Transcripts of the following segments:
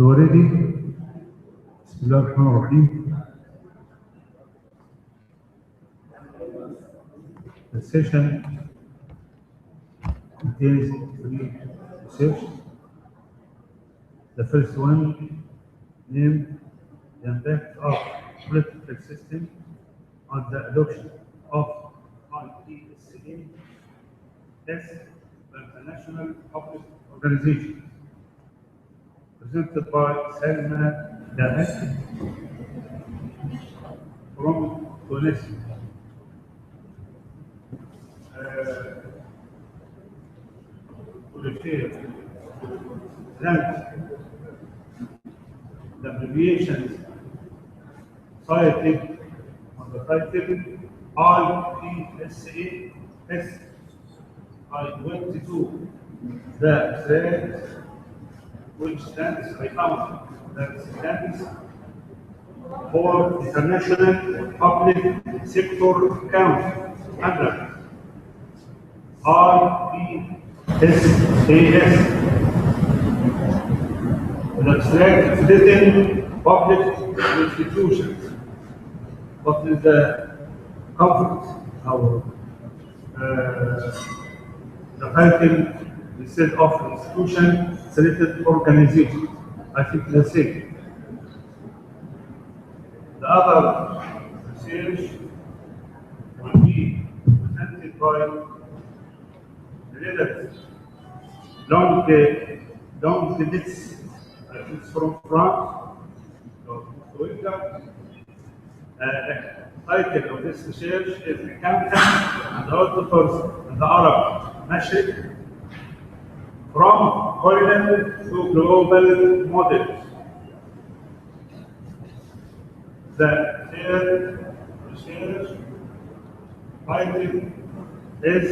already. بسم الله الرحمن الرحيم. The session contains three research. The first one named the impact of political system on the adoption of IPSA as an international public organization, presented by Salma Damas from Tunisia. The abbreviations cited on the title IPSA S. I went to the thread which stands, I found that stands for International Public Sector Council under IPSAS. The thread within public institutions. What is the conference? The title instead of institution selected organization. I think the same. The other research will be presented by the leaders. Long Debits, it's from France. The title of this research is Accountant and Auditors in the Arab Mashriq from colonial to global models. The third research title is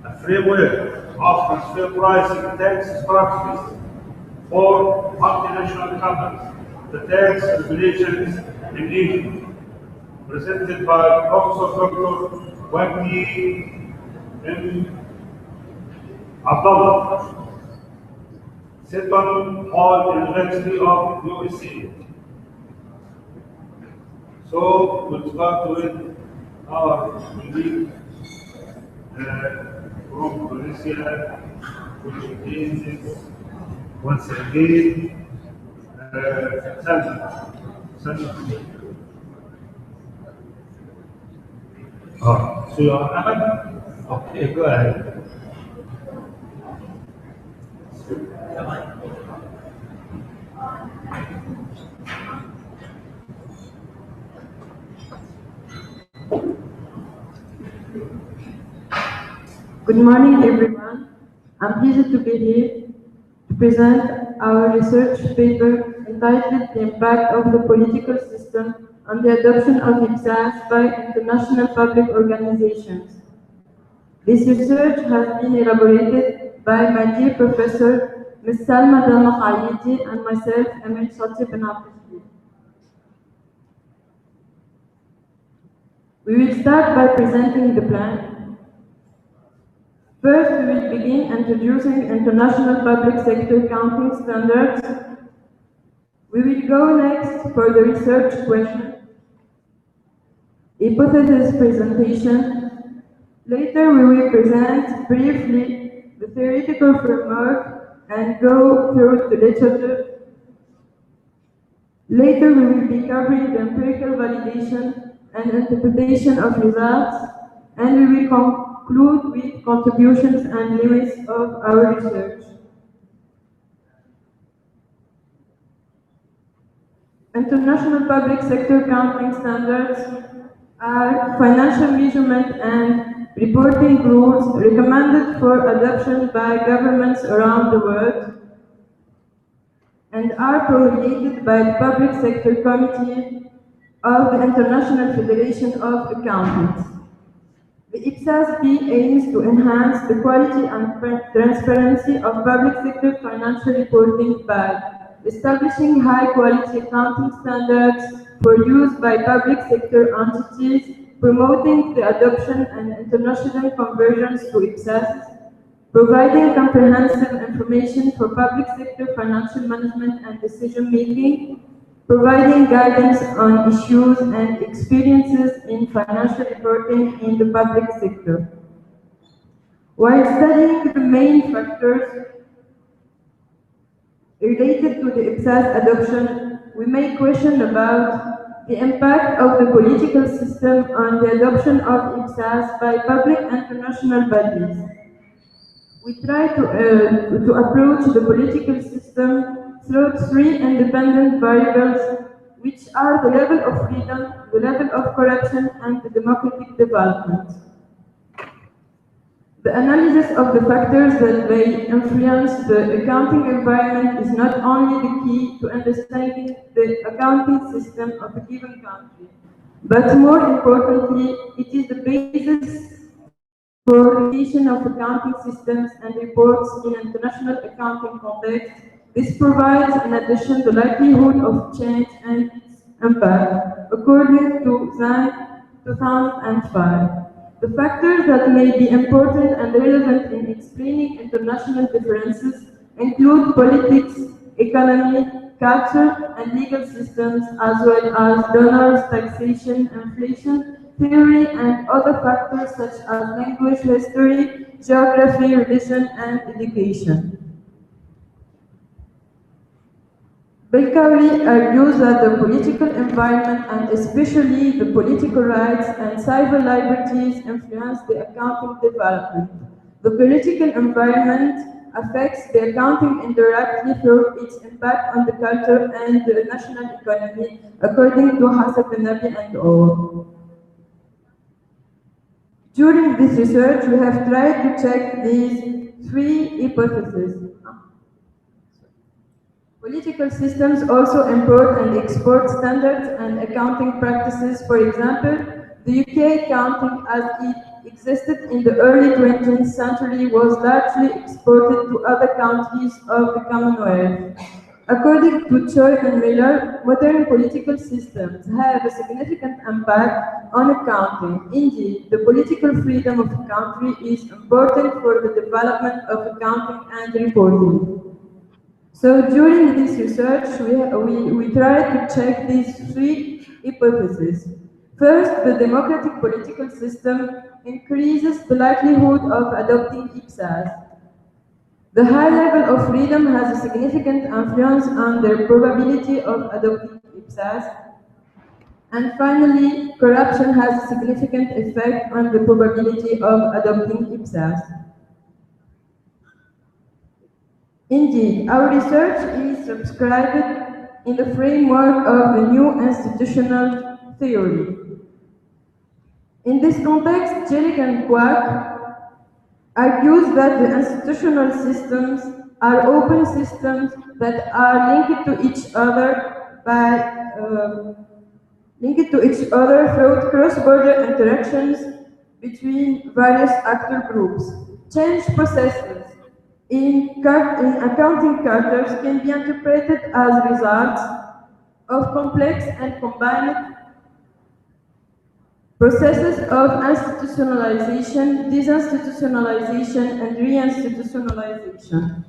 a framework of transfer pricing tax structures for multinational companies, the tax regulations in Egypt, presented by Professor Dr. Wagni M. Abdullah, Seton Hall University of USA. So we'll start with our colleague from Tunisia, which is once again Salma. So you are Ahmed? Okay, go ahead. Good morning, everyone. I'm pleased to be here to present our research paper entitled The Impact of the Political System on the Adoption of IPSAS by International Public Organizations. This research has been elaborated by my dear professor, Ms. Salma Damakhalidi, and myself, Emil Soti Benafisli. We will start by presenting the plan. First, we will begin introducing international public sector accounting standards. We will go next for the research question, hypothesis presentation. Later, we will present briefly the theoretical framework and go through the literature. Later, we will be covering the empirical validation and interpretation of results, and we will conclude with contributions and limits of our research. International public sector accounting standards are financial measurement and reporting rules recommended for adoption by governments around the world and are promulgated by the Public Sector Committee of the International Federation of Accountants. The IPSAS-B aims to enhance the quality and transparency of public sector financial reporting by establishing high-quality accounting standards for use by public sector entities, promoting the adoption and international conversions to IPSAS, providing comprehensive information for public sector financial management and decision making, providing guidance on issues and experiences in financial reporting in the public sector. While studying the main factors related to the IPSAS adoption, we may question about the impact of the political system on the adoption of IPSAS by public and national bodies. We try to approach the political system through three independent variables, which are the level of freedom, the level of corruption, and the democratic development. The analysis of the factors that may influence the accounting environment is not only the key to understanding the accounting system of a given country, but more importantly, it is the basis for creation of accounting systems and reports in international accounting context. This provides, in addition, the likelihood of change and its impact, according to Zhang 2005. The factors that may be important and relevant in explaining international differences include politics, economy, culture, and legal systems, as well as donors, taxation, inflation, theory, and other factors such as language, history, geography, religion, and education. Belkawi argues that the political environment and especially the political rights and civil liberties influence the accounting development. The political environment affects the accounting indirectly through its impact on the culture and the national economy, according to Hassan Benabi and all. During this research, we have tried to check these three hypotheses. Political systems also import and export standards and accounting practices. For example, the UK accounting as it existed in the early 20th century was largely exported to other countries of the Commonwealth. According to Choi and Miller, modern political systems have a significant impact on accounting. Indeed, the political freedom of a country is important for the development of accounting and reporting. So during this research, we tried to check these three hypotheses. First, the democratic political system increases the likelihood of adopting IPSAS. The high level of freedom has a significant influence on the probability of adopting IPSAS. And finally, corruption has a significant effect on the probability of adopting IPSAS. Indeed, our research is subscribed in the framework of a new institutional theory. In this context, Jelic and Kwak argues that the institutional systems are open systems that are linked to each other through cross-border interactions between various actor groups. Change processes in accounting charters can be interpreted as results of complex and combined processes of institutionalization, disinstitutionalization, and reinstitutionalization.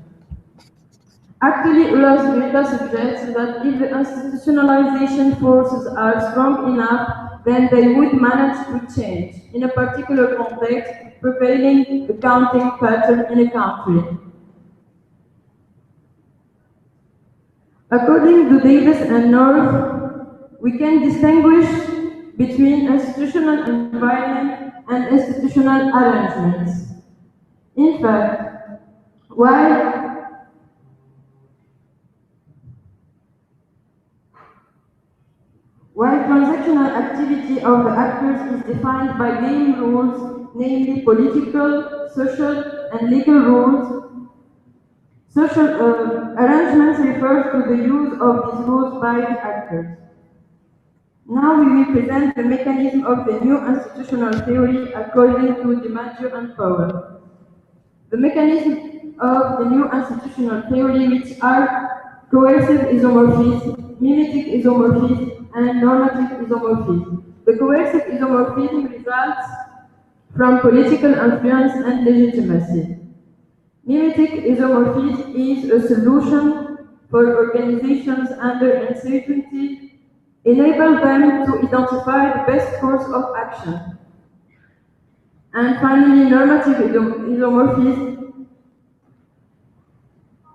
Actually, Ulas Vita suggests that if the institutionalization forces are strong enough, then they would manage to change, in a particular context, prevailing accounting pattern in a country. According to Davis and North, we can distinguish between institutional environment and institutional arrangements. In fact, while transactional activity of the actors is defined by game rules, namely political, social, and legal rules, social arrangements refers to the use of these rules by the actors. Now we will present the mechanism of the new institutional theory according to DiMaggio and Powell. The mechanism of the new institutional theory, which are coercive isomorphism, mimetic isomorphism, and normative isomorphism. The coercive isomorphism results from political influence and legitimacy. Mimetic isomorphism is a solution for organizations under uncertainty, enable them to identify the best course of action. And finally, normative isomorphism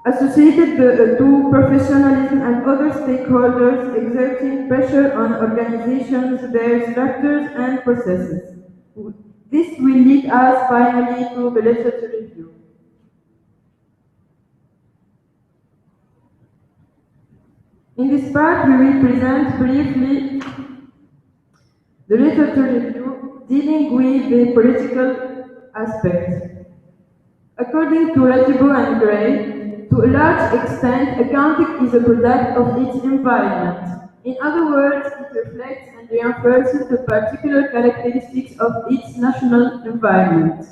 associated to professionalism and other stakeholders exerting pressure on organizations, their structures and processes. This will lead us finally to the literature review. In this part, we will present briefly the literature review dealing with the political aspects. According to Rajibo and Gray, to a large extent, accounting is a product of its environment. In other words, it reflects and reinforces the particular characteristics of its national environment.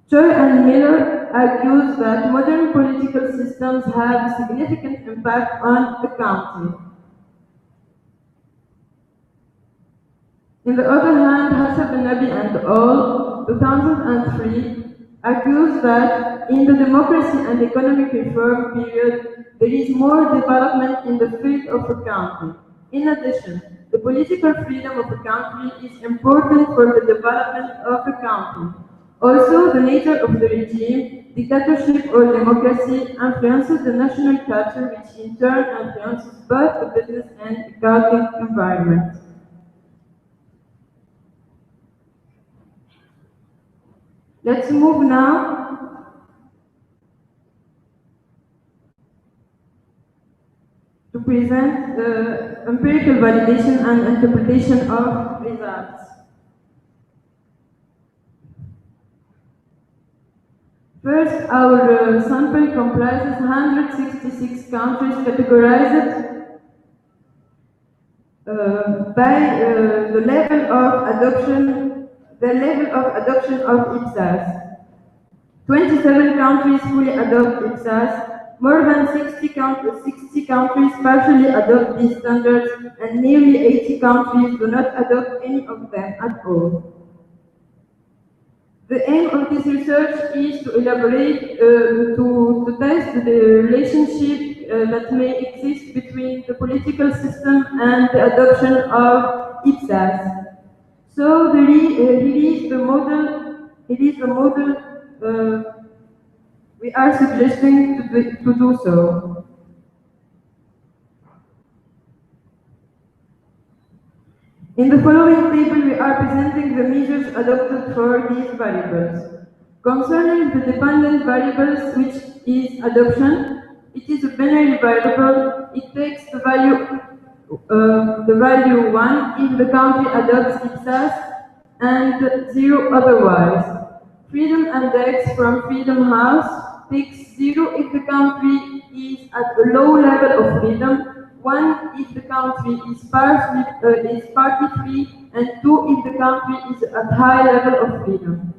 Choi and Miller argues that modern political systems have a significant impact on accounting. On the other hand, Hassan Ben-Nabi and al. 2003 argues that in the democracy and economic reform period, there is more development in the field of accounting. In addition, the political freedom of a country is important for the development of accounting. Also, the nature of the regime, dictatorship or democracy, influences the national culture, which in turn influences both the business and accounting environment. Let's move now to present the empirical validation and interpretation of results. First, our sample comprises 166 countries categorized by the level of adoption of IPSAS. 27 countries fully adopt IPSAS, more than 60 countries partially adopt these standards, and nearly 80 countries do not adopt any of them at all. The aim of this research is to elaborate, to test the relationship that may exist between the political system and the adoption of IPSAS. So here is the model we are suggesting to do so. In the following table, we are presenting the measures adopted for these variables. Concerning the dependent variables, which is adoption, it is a binary variable. It takes the value 1 if the country adopts IPSAS and 0 otherwise. Freedom Index from Freedom House takes 0 if the country is at a low level of freedom, 1 if the country is partly free, and 2 if the country is at high level of freedom.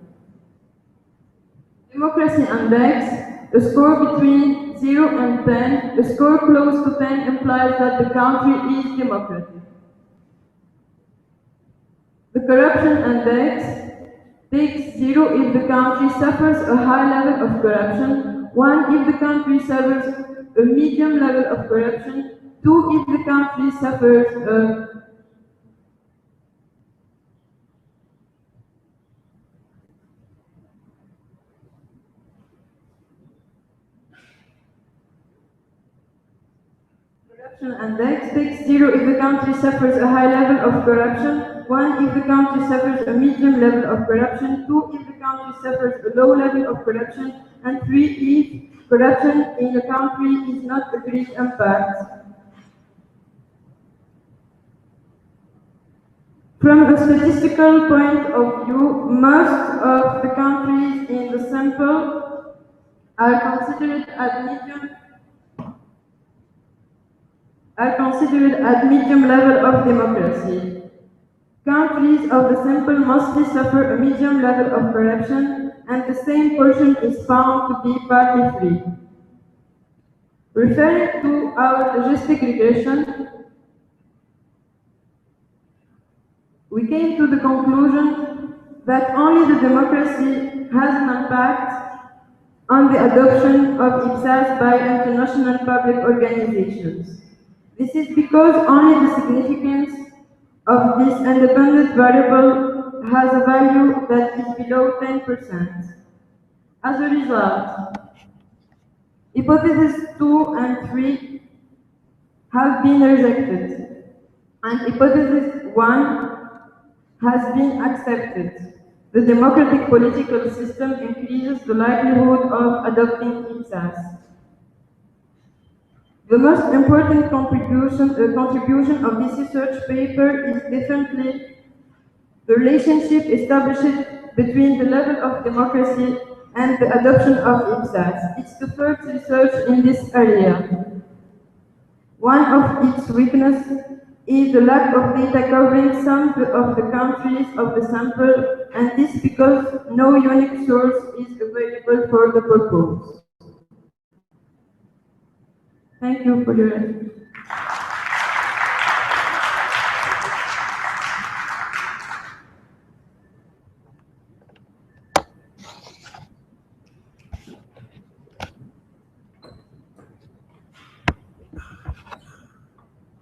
Democracy Index, a score between 0 and 10, a score close to 10 implies that the country is democratic. The Corruption Index takes 0 if the country suffers a high level of corruption, 1 if the country suffers a medium level of corruption, 2 if the country suffers a Corruption Index takes 0 if the country suffers a high level of corruption, 1 if the country suffers a medium level of corruption, 2 if the country suffers a low level of corruption, and 3 if corruption in the country is not a great impact. From a statistical point of view, most of the countries in the sample are considered at medium level of democracy. Countries of the sample mostly suffer a medium level of corruption, and the same portion is found to be partly free. Referring to our logistic regression, we came to the conclusion that only the democracy has an impact on the adoption of IPSAS by international public organizations. This is because only the significance of this independent variable has a value that is below 10%. As a result, hypotheses 2 and 3 have been rejected, and hypothesis 1 has been accepted. The democratic political system increases the likelihood of adopting IPSAS. The most important contribution of this research paper is definitely the relationship established between the level of democracy and the adoption of IPSAS. It's the first research in this area. One of its weaknesses is the lack of data covering some of the countries of the sample, and this because no unique source is available for the purpose. Thank you for your attention.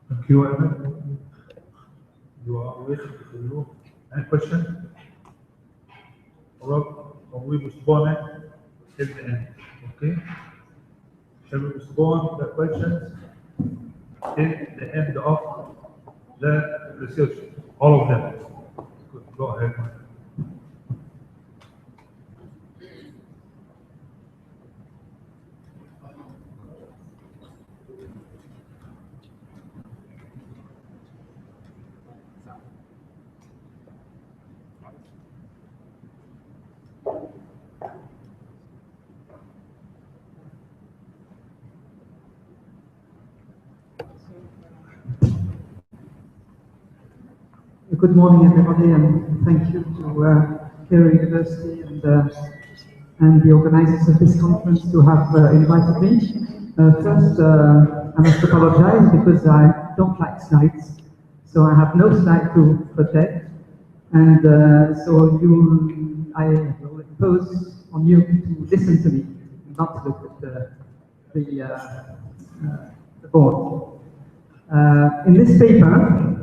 Thank you, Ahmed. You are waiting for you. Any question? Or we postpone it till the end? Okay? Shall we postpone the questions till the end of the research? All of them. Good. Go ahead. Good morning, everybody, and thank you to Cairo University and the organizers of this conference to have invited me. First, I must apologize because I don't like slides, so I have no slide to protect, and so I will impose on you to listen to me, not to look at the board. In this paper,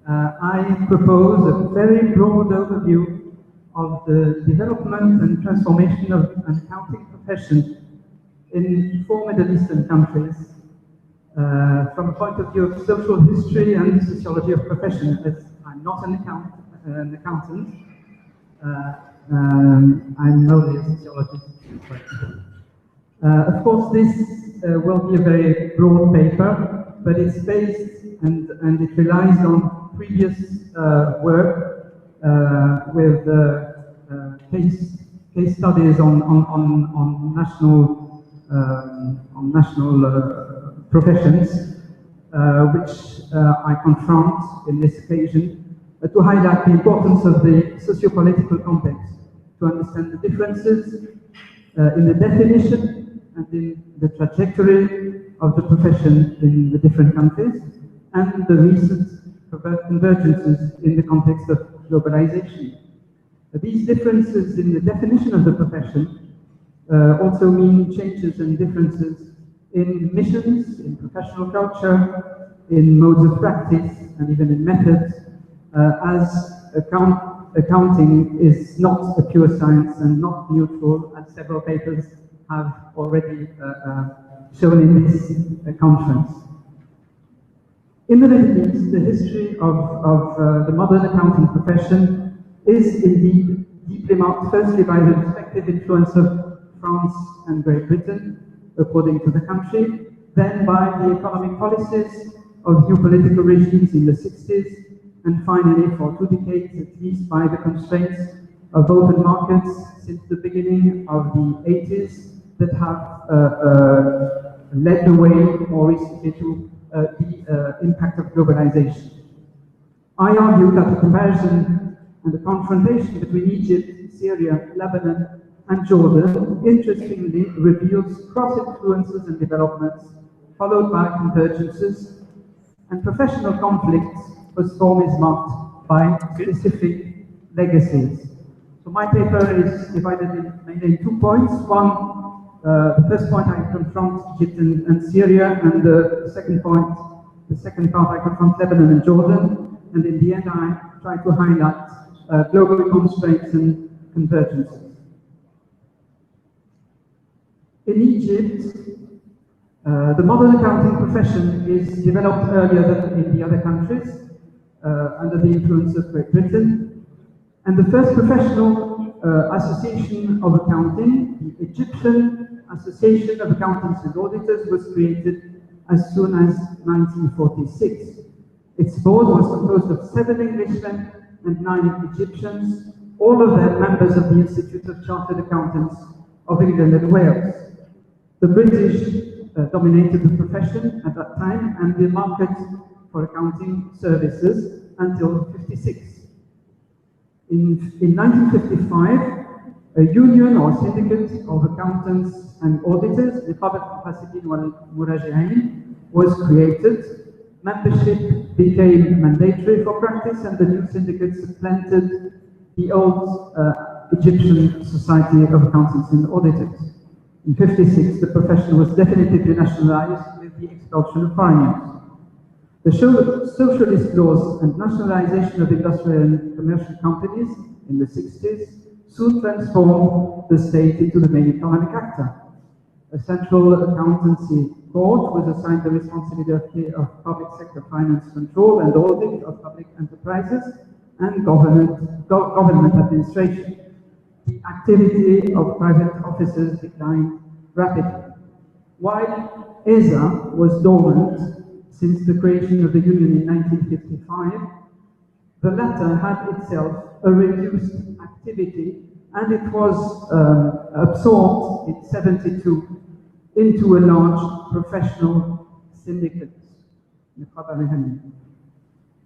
I propose a very broad overview of the development and transformation of an accounting profession in 4 Middle Eastern countries from a point of view of social history and sociology of profession, as I'm not an accountant. I'm only a sociologist. Of course, this will be a very broad paper, but it's based and it relies on previous work with case studies on national professions, which I confront in this occasion to highlight the importance of the socio-political context, to understand the differences in the definition and in the trajectory of the profession in the different countries, and the recent convergences in the context of globalization. These differences in the definition of the profession also mean changes and differences in missions, in professional culture, in modes of practice, and even in methods, as accounting is not a pure science and not neutral, as several papers have already shown in this conference. In the Middle East, the history of the modern accounting profession is indeed deeply marked, firstly by the respective influence of France and Great Britain, according to the country, then by the economic policies of new political regimes in the 60s, and finally, for 2 decades at least, by the constraints of open markets since the beginning of the 80s that have led the way more recently to the impact of globalization. I argue that the comparison and the confrontation between Egypt, Syria, Lebanon, and Jordan interestingly reveals cross-influences and developments, followed by convergences, and professional conflicts whose form is marked by specific legacies. So my paper is divided mainly in 2 points. One, The first point I confront Egypt and Syria, and the second part I confront Lebanon and Jordan, and in the end I try to highlight global constraints and convergences. In Egypt, the modern accounting profession is developed earlier than in the other countries, under the influence of Great Britain, and the first professional association of accounting, the Egyptian Association of Accountants and Auditors, was created as soon as 1946. Its board was composed of 7 Englishmen and 9 Egyptians, all of them members of the Institute of Chartered Accountants of England and Wales. The British dominated the profession at that time and the market for accounting services until 1956. In 1955, a union or syndicate of accountants and auditors, the Niqabat al-Hasidin wal-Muraji'in, was created. Membership became mandatory for practice, and the new syndicate supplanted the old Egyptian Society of Accountants and Auditors. In 1956, the profession was definitively nationalized with the expulsion of foreigners. The socialist laws and nationalization of industrial and commercial companies in the 1960s soon transformed the state into the main economic actor. A central accountancy court was assigned the responsibility of public sector finance control and audit of public enterprises and government administration. The activity of private officers declined rapidly. While ESA was dormant since the creation of the Union in 1955, the latter had itself a reduced activity, and it was absorbed in 1972 into a large professional syndicate.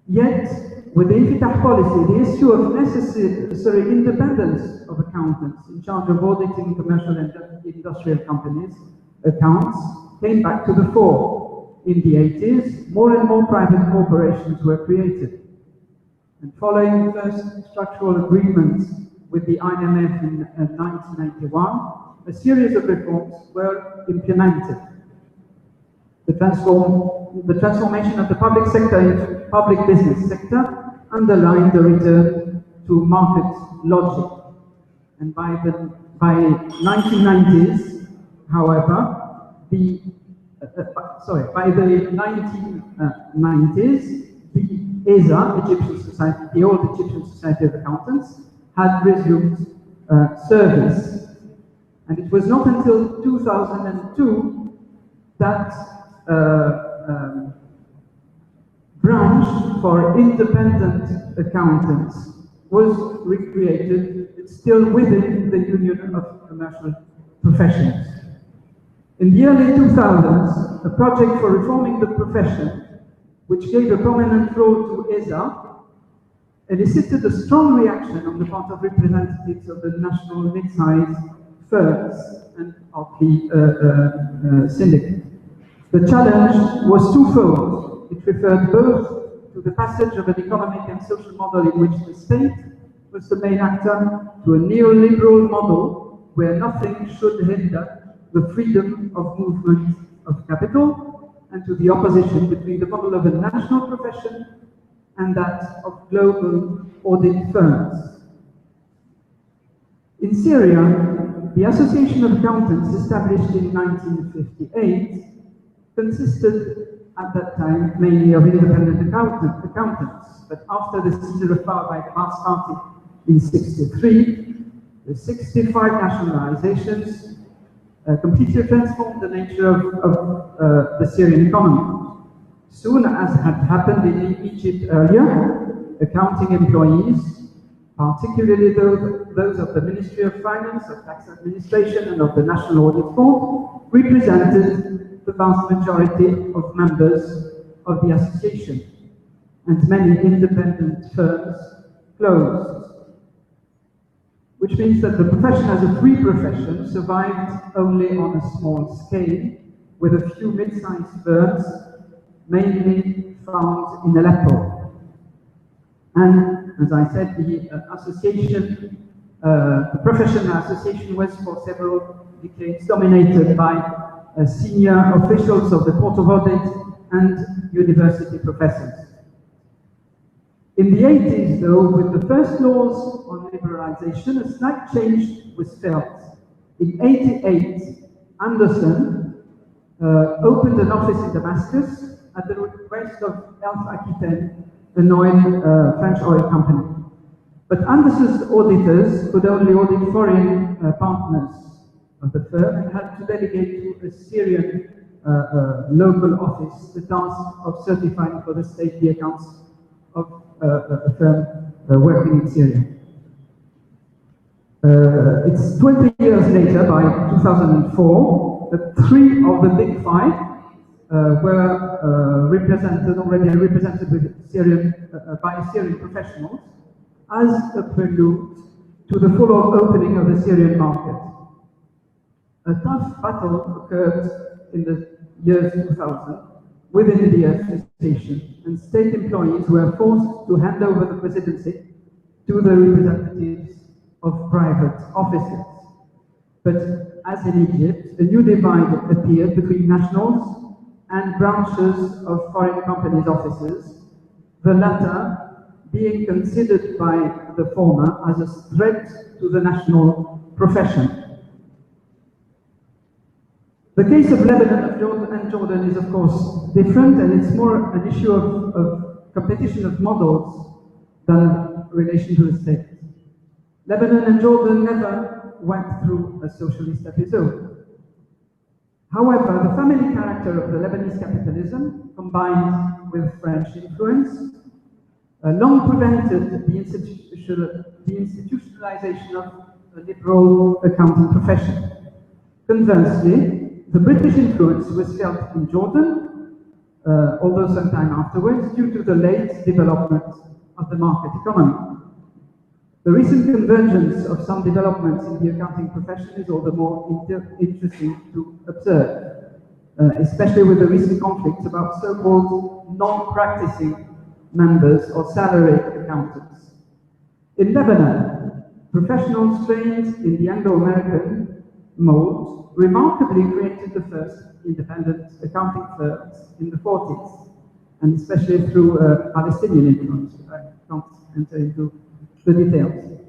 Yet, with the Infitah policy, the issue of necessary independence of accountants in charge of auditing commercial and industrial companies' accounts came back to the fore. In the 1980s, more and more private corporations were created. And following the first structural agreement with the IMF in 1991, a series of reforms were implemented. The transformation of the public sector into public business sector underlined the return to market logic. And by the 1990s, however, by the 1990s, the ESA, Egyptian Society, the old Egyptian Society of Accountants, had resumed service. And it was not until 2002 that branch for independent accountants was recreated. It's still within the Union of Commercial Professions. In the early 2000s, a project for reforming the profession, which gave a prominent role to ESA, elicited a strong reaction on the part of representatives of the national mid-sized firms and of the syndicate. The challenge was twofold. It referred both to the passage of an economic and social model in which the state was the main actor to a neoliberal model where nothing should hinder the freedom of movement of capital, and to the opposition between the model of a national profession and that of global audit firms. In Syria, the Association of Accountants, established in 1958, consisted at that time mainly of independent accountants, but after the seizure of power by the Ba'ath Party in 1963, the 65 nationalizations completely transformed the nature of the Syrian economy. Soon as had happened in Egypt earlier, accounting employees, particularly those of the Ministry of Finance, of Tax Administration, and of the National Audit Board, represented the vast majority of members of the association, and many independent firms closed. Which means that the profession as a free profession survived only on a small scale, with a few mid-sized firms, mainly found in Aleppo. And as I said, the association, the professional association was for several decades dominated by senior officials of the Court of Audit and university professors. In the 80s, though, with the first laws on liberalization, a slight change was felt. In 88, Anderson opened an office in Damascus at the request of Elf Aquitaine, an French oil company. But Anderson's auditors could only audit foreign partners of the firm and had to delegate to a Syrian local office the task of certifying for the state the accounts of a firm working in Syria. It's 20 years later, by 2004, that 3 of the big 5 were already represented with by Syrian professionals as a prelude to the full opening of the Syrian market. A tough battle occurred in the years 2000 within the association, and state employees were forced to hand over the presidency to the representatives of private offices. But as in Egypt, a new divide appeared between nationals and branches of foreign companies' offices, the latter being considered by the former as a threat to the national profession. The case of Lebanon and Jordan is, of course, different, and it's more an issue of competition of models than relation to the state. Lebanon and Jordan never went through a socialist episode. However, the family character of the Lebanese capitalism, combined with French influence, long prevented the institutionalization of a liberal accounting profession. Conversely, the British influence was felt in Jordan, although sometime afterwards, due to the late development of the market economy. The recent convergence of some developments in the accounting profession is all the more interesting to observe, especially with the recent conflicts about so-called non-practicing members or salaried accountants. In Lebanon, professionals trained in the Anglo-American mold remarkably created the first independent accounting firms in the 40s, and especially through Palestinian influence. I can't enter into the details.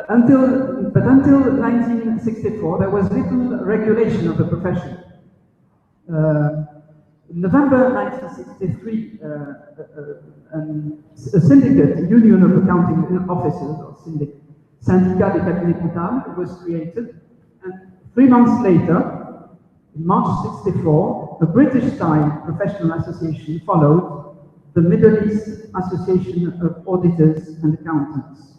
Until 1964, there was little regulation of the profession. In November 1963, a syndicate, a union of accounting officers, or Syndicat des Cabinets Comptables, was created, and 3 months later, in March 1964, a British-style professional association followed, the Middle East Association of Auditors and Accountants.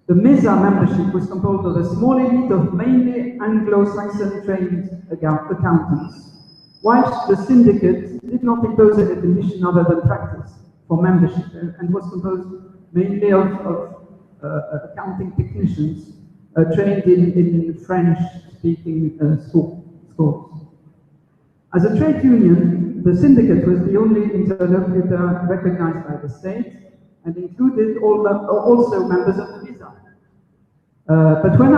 The MESA membership was composed of a small elite of mainly Anglo-Saxon trained accountants, whilst the syndicate did not impose any condition other than practice for membership, and was composed mainly of accounting technicians trained in French-speaking schools. As a trade union, the syndicate was the only interlocutor recognized by the state and included also members of the MESA. But when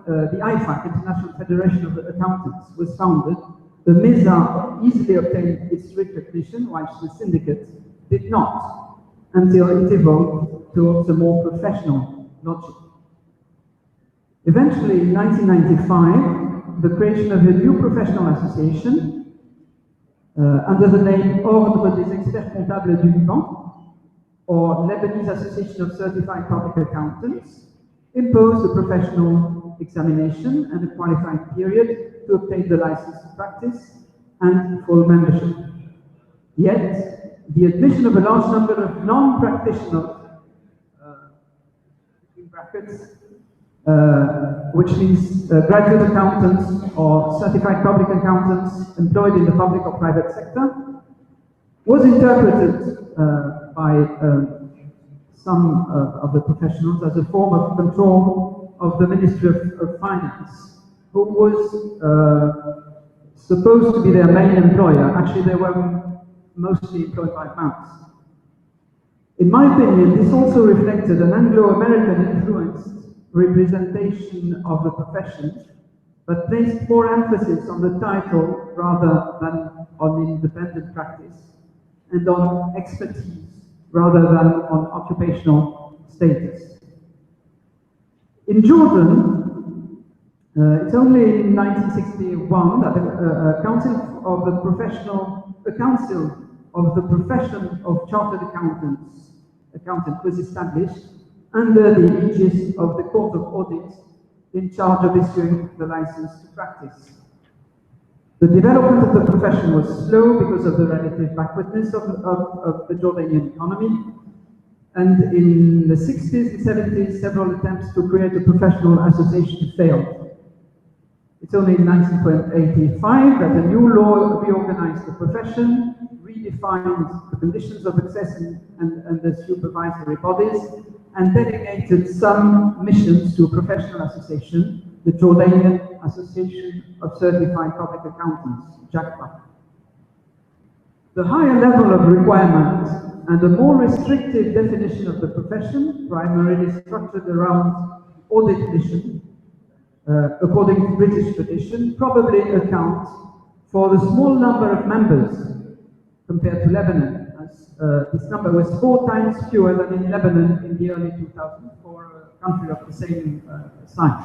the IFAC, International Federation of Accountants, was founded, the MESA easily obtained its recognition, whilst the syndicate did not, until it evolved towards a more professional logic. Eventually, in 1995, the creation of a new professional association under the name Ordre des Experts Comptables du Liban, or Lebanese Association of Certified Public Accountants, imposed a professional examination and a qualifying period to obtain the license to practice and full membership. Yet, the admission of a large number of non-practitioners, between brackets, which means graduate accountants or certified public accountants employed in the public or private sector, was interpreted by some of the professionals as a form of control of the Ministry of Finance, who was supposed to be their main employer. Actually, they were mostly employed by banks. In my opinion, this also reflected an Anglo-American influenced representation of the profession, but placed more emphasis on the title rather than on independent practice, and on expertise rather than on occupational status. In Jordan, it's only in 1961 that a council of the profession of chartered accountant was established under the aegis of the Court of Audit in charge of issuing the license to practice. The development of the profession was slow because of the relative backwardness of the Jordanian economy, and in the 60s and 70s, several attempts to create a professional association failed. It's only in 1985 that a new law reorganized the profession, redefined the conditions of access and the supervisory bodies, and delegated some missions to a professional association, the Jordanian Association of Certified Public Accountants, JACPA. The higher level of requirement and a more restrictive definition of the profession, primarily structured around audit mission, according to British tradition, probably accounts for the small number of members compared to Lebanon, as this number was 4 times fewer than in Lebanon in the early 2000s for a country of the same size.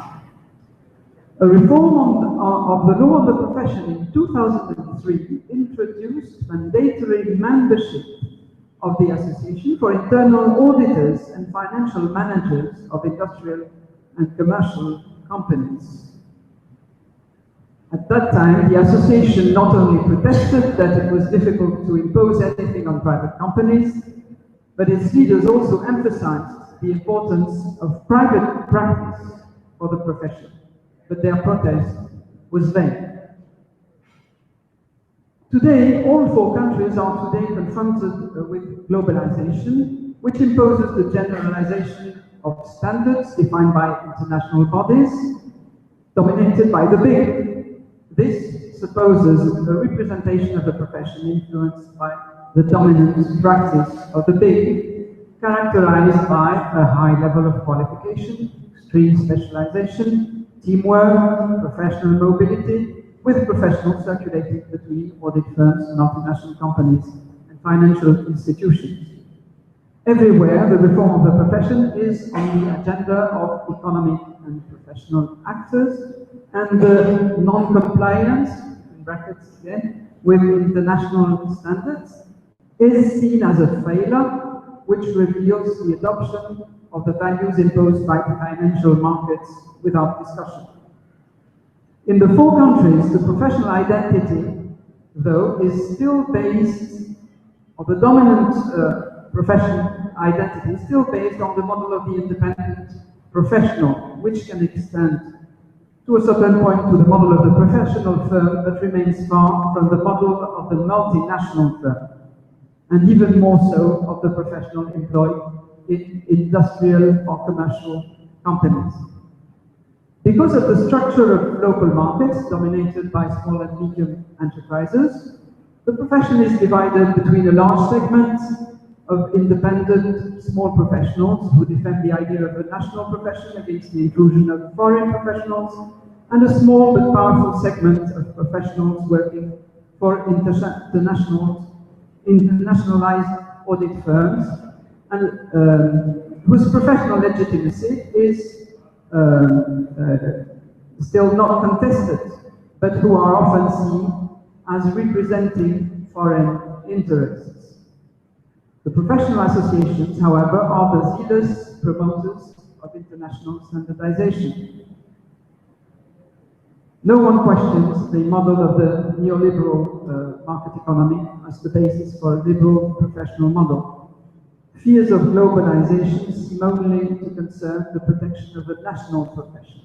A reform of the law of the profession in 2003 introduced mandatory membership of the association for internal auditors and financial managers of industrial and commercial companies. At that time, the association not only protested that it was difficult to impose anything on private companies, but its leaders also emphasized the importance of private practice for the profession. But their protest was vain. Today, all 4 countries are today confronted with globalization, which imposes the generalization of standards defined by international bodies, dominated by the big. This supposes a representation of the profession influenced by the dominant practice of the big, characterized by a high level of qualification, extreme specialization, teamwork, professional mobility, with professionals circulating between audit firms, multinational companies, and financial institutions. Everywhere, the reform of the profession is on the agenda of economic and professional actors, and the non-compliance, in brackets again, with international standards is seen as a failure, which reveals the adoption of the values imposed by the financial markets without discussion. In the 4 countries, the professional identity, though, is still based, or the dominant profession identity is still based on the model of the independent professional, which can extend to a certain point to the model of the professional firm, but remains far from the model of the multinational firm, and even more so of the professional employed in industrial or commercial companies. Because of the structure of local markets dominated by small and medium enterprises, the profession is divided between a large segment of independent small professionals who defend the idea of a national profession against the inclusion of foreign professionals, and a small but powerful segment of professionals working for internationalized audit firms, and whose professional legitimacy is still not contested, but who are often seen as representing foreign interests. The professional associations, however, are the zealous promoters of international standardization. No one questions the model of the neoliberal market economy as the basis for a liberal professional model. Fears of globalization seem only to concern the protection of the national profession.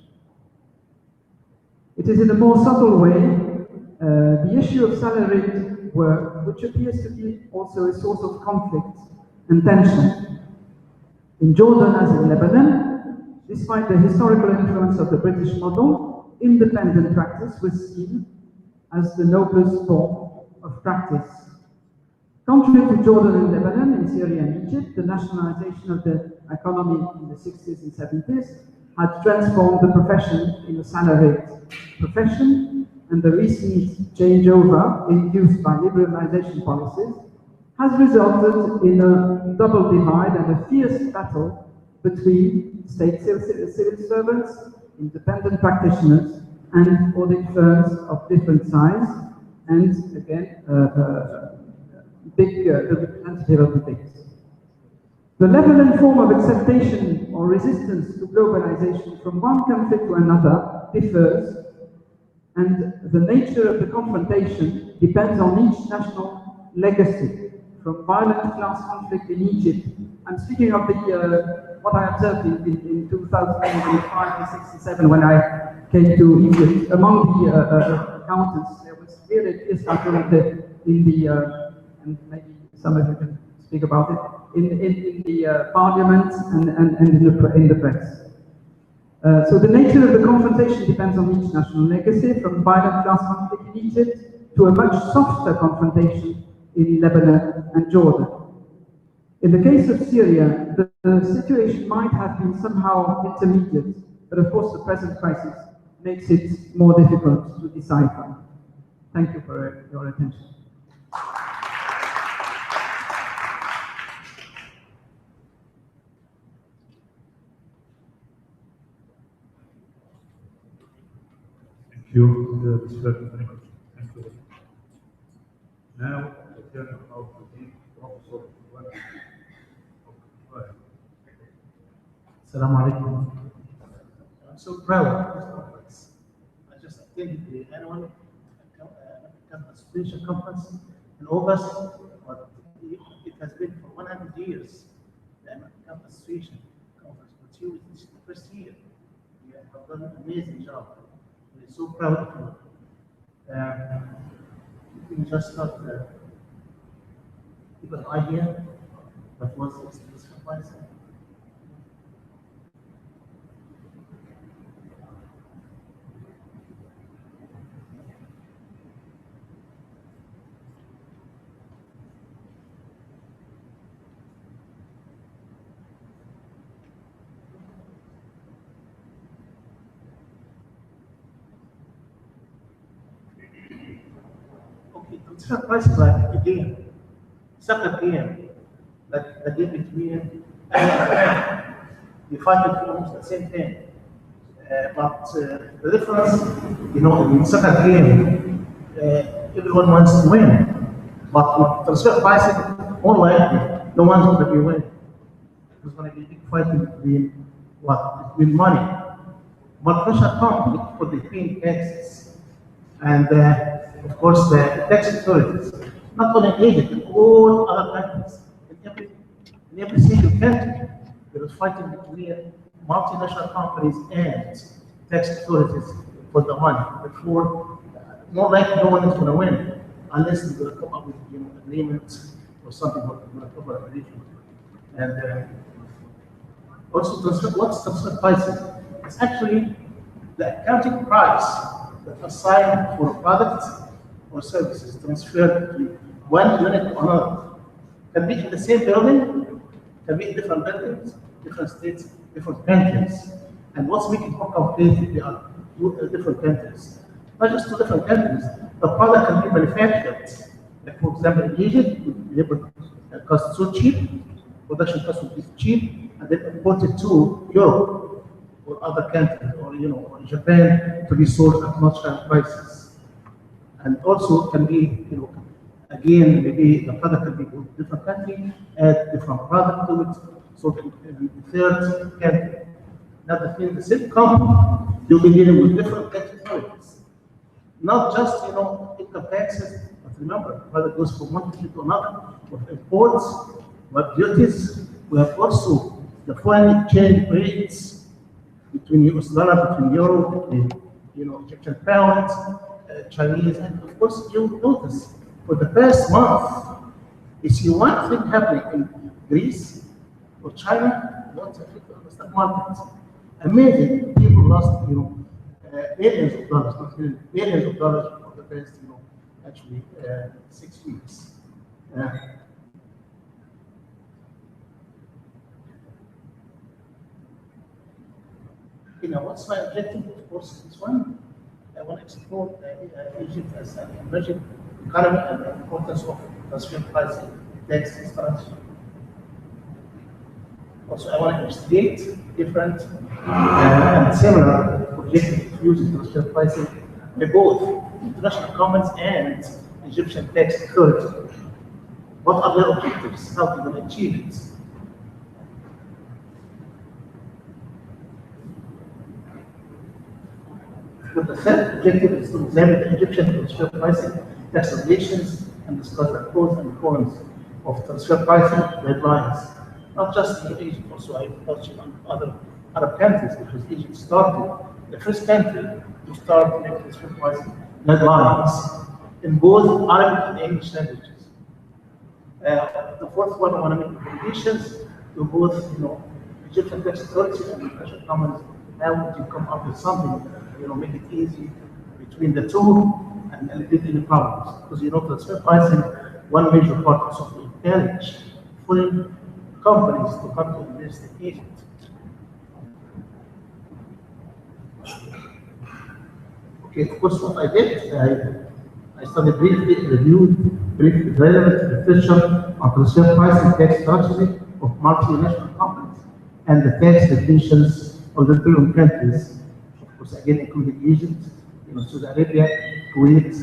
It is in a more subtle way the issue of salaried work, which appears to be also a source of conflict and tension. In Jordan, as in Lebanon, despite the historical influence of the British model, independent practice was seen as the noblest form of practice. Contrary to Jordan and Lebanon, in Syria and Egypt, the nationalization of the economy in the 60s and 70s had transformed the profession in a salaried profession, and the recent changeover induced by liberalization policies has resulted in a double divide and a fierce battle between state civil servants, independent practitioners, and audit firms of different size, and again, the representative of the biggest. The level and form of acceptation or resistance to globalization from one country to another differs, and the nature of the confrontation depends on each national legacy, from violent class conflict in Egypt. I'm speaking of what I observed in 2005 and 67 when I came to Egypt. Among the accountants, there was really a fierce battle and maybe some of you can speak about it, in the parliament and in the press. So the nature of the confrontation depends on each national legacy, from violent class conflict in Egypt to a much softer confrontation in Lebanon and Jordan. In the case of Syria, the situation might have been somehow intermediate, but of course the present crisis makes it more difficult to decipher. Thank you for your attention. Thank you. This is very much. Thank you. Now, I turn out to the Professor. Assalamu alaikum. I'm so proud of this conference. I just attended the annual Association Conference in August, but it has been for 100 years. The American Association Conference, but you, this is the first year. You have done an amazing job. We're so proud of you. You can just start give an idea of what was this conference. It's not prices like a game. It's not a game. Like the game between you fight it for almost the same thing. But the difference, in soccer game, everyone wants to win. But with transfer pricing, more likely, no one's going to be winning. There's going to be a big fight between what? Between money. But pressure comes between taxes. And of course, the tax authorities, not only in Egypt, in all other countries, in every single country, there is fighting between multinational companies and tax authorities for the money. Therefore, more likely no one is going to win unless they're going to come up with agreements or something going to cover a region. And also, what's transfer pricing? It's actually the accounting price that assigned for products or services transferred to one unit to another. Can be in the same building, can be in different buildings, different states, different countries. And what's making more complicated, they are different countries. Not just two different countries, the product can be manufactured. Like for example, in Egypt, labor costs so cheap, production cost would be cheap, and then imported to Europe or other countries, or Japan to be sold at much higher prices. And also can be, again, maybe the product can be in a different country, add different product to it, so in the third country. Now the same company, you'll be dealing with different tax authorities. Not just, income taxes, but remember, product goes from one country to another, with imports, with duties. We have also the foreign exchange rates between US dollar, between euro, between Egyptian pounds, Chinese, and of course you'll notice for the past month, you see one thing happening in Greece or China, what's affecting the stock market. Amazing, people lost billions of dollars, not billions of dollars for the past actually 6 weeks. now, what's my objective? Of course, this one. I want to explore Egypt as an emerging economy and the importance of transfer pricing, tax strategy. Also, I want to investigate different and similar objectives of using transfer pricing by both international governments and Egyptian tax authority. What are their objectives? How do they achieve it? But the third objective is to examine the Egyptian transfer pricing tax regulations and discuss the pros and cons of transfer pricing guidelines. Not just in Egypt, also I touched on other Arab countries, because Egypt started the first country to start making transfer pricing guidelines in both Arabic and English languages. The fourth one, I want to make recommendations to both, Egyptian tax authority and international governments, how to come up with something, make it easy between the two and alleviate any problems. Because transfer pricing, one major part is to encourage foreign companies to come to invest in Egypt. Okay, of course, what I did, I studied briefly, reviewed briefly relevant literature on transfer pricing tax strategy of multinational companies and the tax regulations of the different countries, of course, again, including Egypt, Saudi Arabia, Kuwait,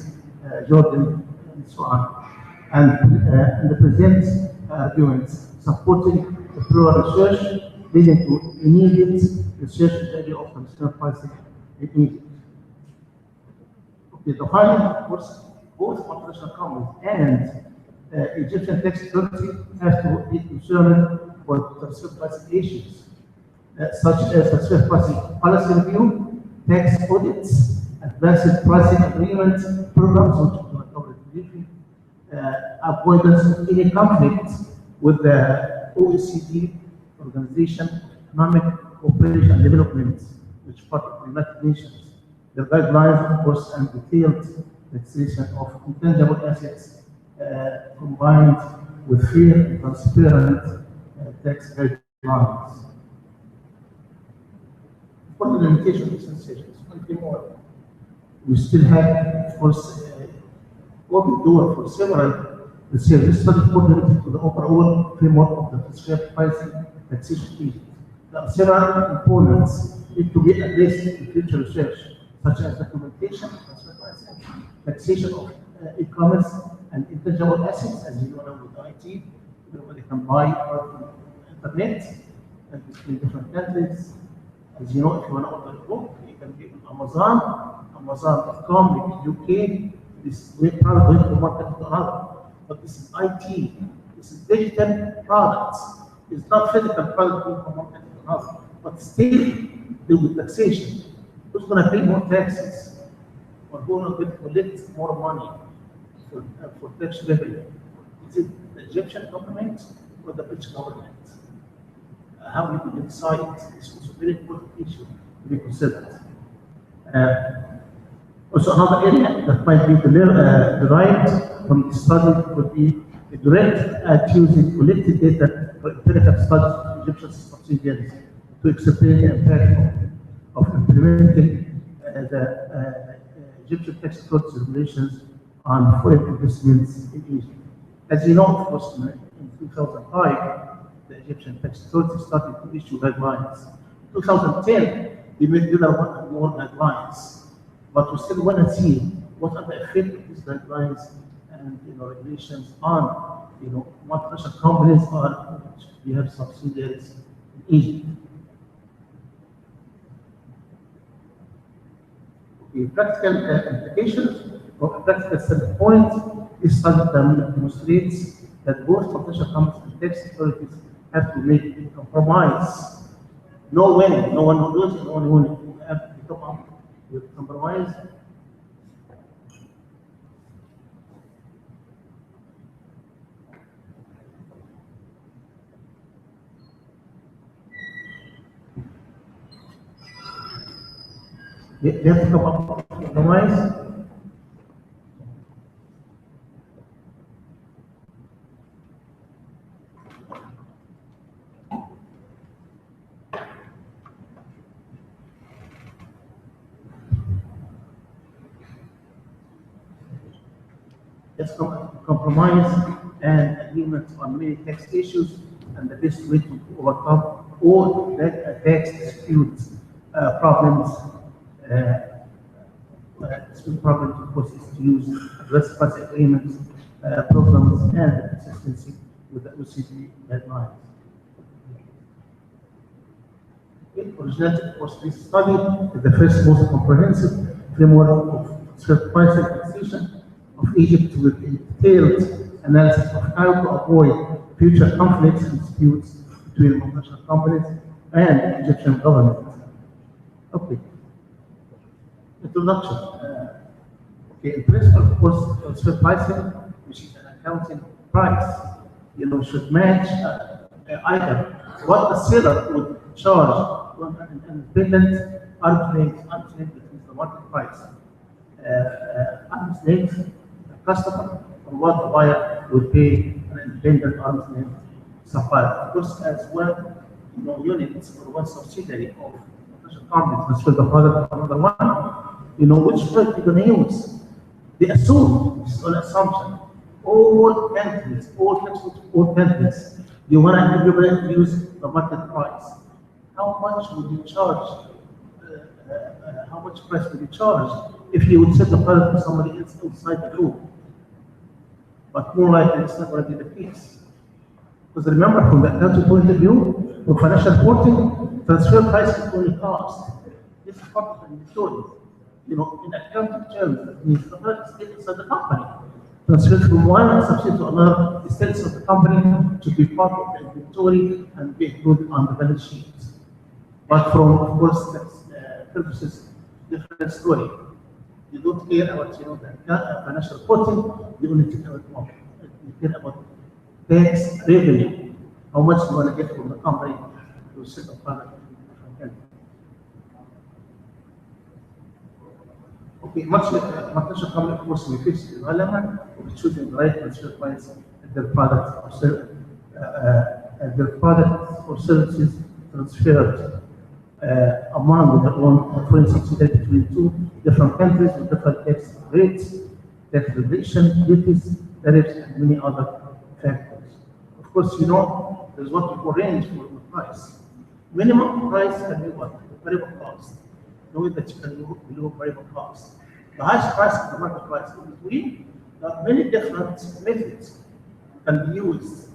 Jordan, and so on. And the present arguments supporting the thorough research leading to immediate research area of transfer pricing in Egypt. Okay, the final, of course, both international companies and Egyptian tax authority have to be concerned for transfer pricing issues, such as transfer pricing policy review, tax audits, advanced pricing agreement programs, which are covered briefly, avoidance of any conflict with the OECD Organization of Economic Cooperation and Development, which is part of the United Nations. The guidelines, of course, and detailed taxation of intangible assets combined with fair and transparent tax guidelines. For the limitation of these decisions, one more. We still have, of course, open door for several research studies related to the overall framework of the transfer pricing taxation Egypt. There are several components need to be addressed in future research, such as documentation, transfer pricing, taxation of e-commerce and intangible assets, as you know with IT, everybody can buy from internet and between different countries. As you know, if you want to order a book, you can get on Amazon, Amazon.com, maybe UK. This is product going from one country to another. But this is IT, this is digital products. It's not physical product going from one country to another. But still, deal with taxation. Who's going to pay more taxes? Or who's going to collect more money for tax revenue? Is it the Egyptian government or the British government? How we can decide is also a very important issue to be considered. Also, another area that might be derived from this study would be the direct at using collected data for empirical studies of Egyptian subsidiaries to explain the impact of implementing the Egyptian tax authority regulations on foreign investments in Egypt. As you know, of course, in 2005, the Egyptian tax authority started to issue guidelines. In 2010, they made more guidelines, but we still want to see what are the effects of these guidelines and regulations on multinational companies or we have subsidiaries in Egypt. Okay, practical implications or a practical standpoint, this study demonstrates that both potential companies and tax authorities have to make a compromise. No winning, no one will lose, no one will win. You have to come up with compromise. You have to come up with compromise. compromise and agreement on many tax issues, and the best way to overcome all that tax disputes problems. Dispute problems, of course, is to use address price agreements, programs, and consistency with the OECD guidelines. Originated, of course, this study is the first most comprehensive framework of transfer pricing taxation of Egypt with a detailed analysis of how to avoid future conflicts and disputes between multinational companies and the Egyptian government. Okay. Introduction. In principle, of course, transfer pricing, which is an accounting price, should match either what the seller would charge an independent arm's length between the market price, arm's length customer, or what the buyer would pay an independent arm's length supplier. Of course, as well, units or one subsidiary of potential company transfer the product to another one. Which spread you're going to use? They assume, this is an assumption, all countries, you want to use the market price. How much would you charge? How much price would you charge if you would sell the product to somebody else outside the group? But more likely, it's not going to be the case. Because remember, from the accounting point of view, for financial reporting, transfer price is only cost. This is part of the story. In accounting terms, that means the product is still inside the company. Transferred from one subsidiary to another, the status of the company should be part of the inventory and be included on the balance sheet. But from, of course, tax purposes, different story. You don't care about the financial reporting, you only care about money. You care about tax revenue. How much you want to get from the company to sell the product in different countries. Okay, much like multinational company, of course, we fix the element of choosing the right transfer price and their products or services transferred among their own foreign subsidiaries between two different countries with different tax rates, tax regulation, duties, tariffs, and many other factors. Of course, there's what we call range for the price. Minimum price can be what? Variable cost. Knowing that you can go below variable cost. The highest price is the market price. In between, there are many different methods can be used.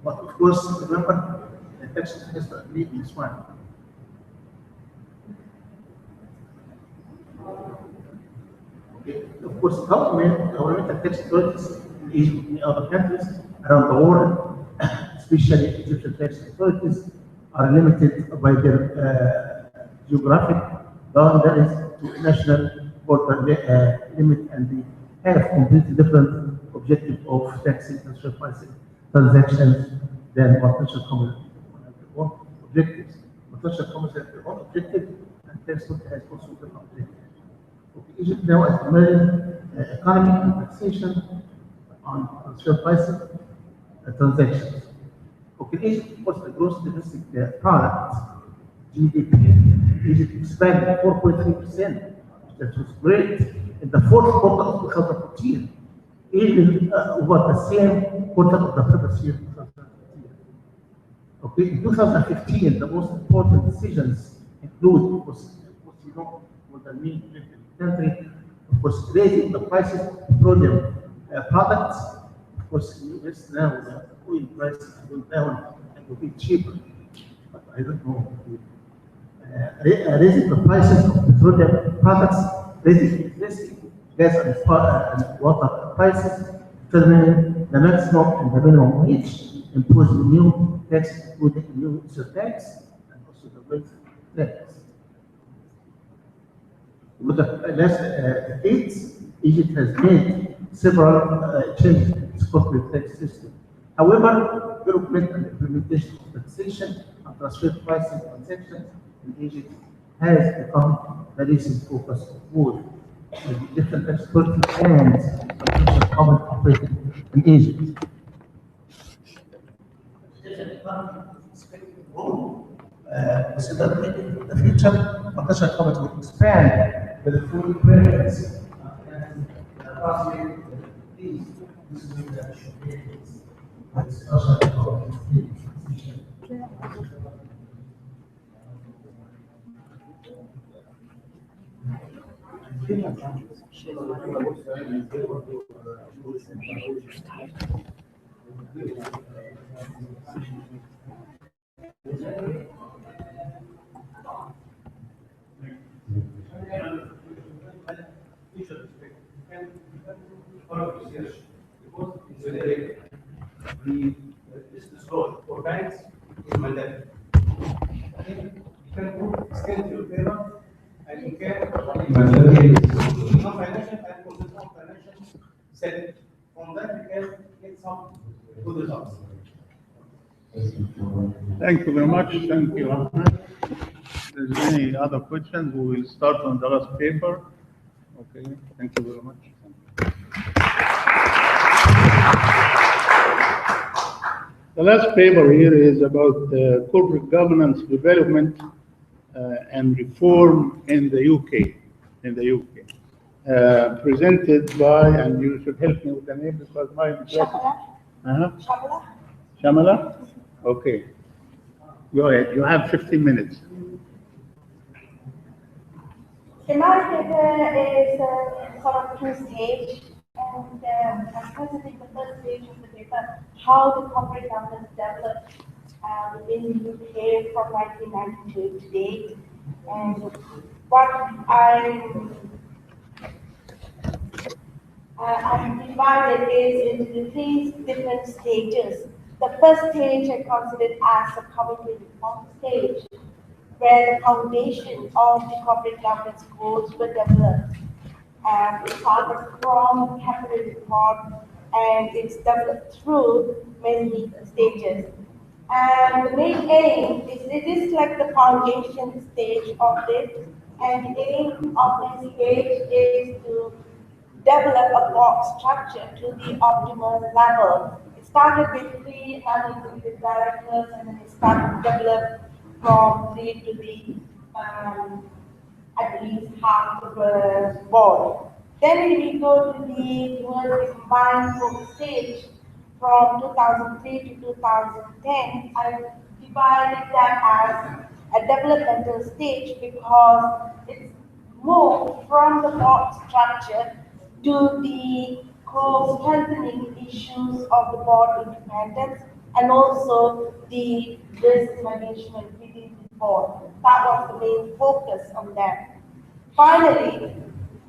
But of course, remember, the tax has to agree in this one. Okay. Of course, governmental tax authorities in Egypt and other countries around the world, especially Egyptian tax authorities, are limited by their geographic boundaries to national border limit, and they have completely different objective of taxing transfer pricing transactions than potential companies have their own objectives. Potential companies have their own objective, and tax authority has also different objectives. Okay, Egypt now is emerging economy and taxation on transfer pricing transactions. Okay, Egypt, of course, the gross domestic product, GDP, Egypt expanded 4.3%. That was great in the fourth quarter of 2014, even over the same quarter of the previous year, 2015. Okay, in 2015, the most important decisions include, of course, with the main country, of course, raising the prices of petroleum products. Of course, in the US now, the oil prices going down and will be cheaper, but I don't know. Raising the prices of petroleum products, raising gas and water prices, determining the maximum and the minimum wage, imposing new tax, including new surtax, and also the wealth tax. With the last decades, Egypt has made several changes in its corporate tax system. However, development and implementation of taxation and transfer pricing transactions in Egypt has become the recent focus of both the different experts and the common operating in Egypt. So that in the future, potential comments will expand with the full presence and This disclosure for banks is mandatory. You can extend your payment and you can non-financial and positive financial setting. From that you can get some good results. Thank you very much. Thank you, Ahmed. If there's any other questions, we will start on the last paper. Okay, thank you very much. The last paper here is about corporate governance development and reform in the UK. Presented by, and you should help me with the name because my Shamala. Shamala? Okay. Go ahead. You have 15 minutes. The my paper is sort of two-stage, and I'm presenting the first stage of the paper, how the corporate governance developed in the UK from 1992 to date, and what I'm divided is into three different stages. The first stage I considered as a community reform stage, where the foundation of the corporate governance codes were developed. It started from capital reform, and it's developed through many stages. And the main aim is, it is like the foundation stage of it, and the aim of this stage is to develop a board structure to the optimal level. It started with 3 non-executive directors, and then it started to develop from 3 to the at least half of the board. Then we go to the towards the combined focus stage from 2003 to 2010. I divided that as a developmental stage because it's moved from the board structure to the core strengthening issues of the board independence and also the risk management within the board. That was the main focus on that. Finally,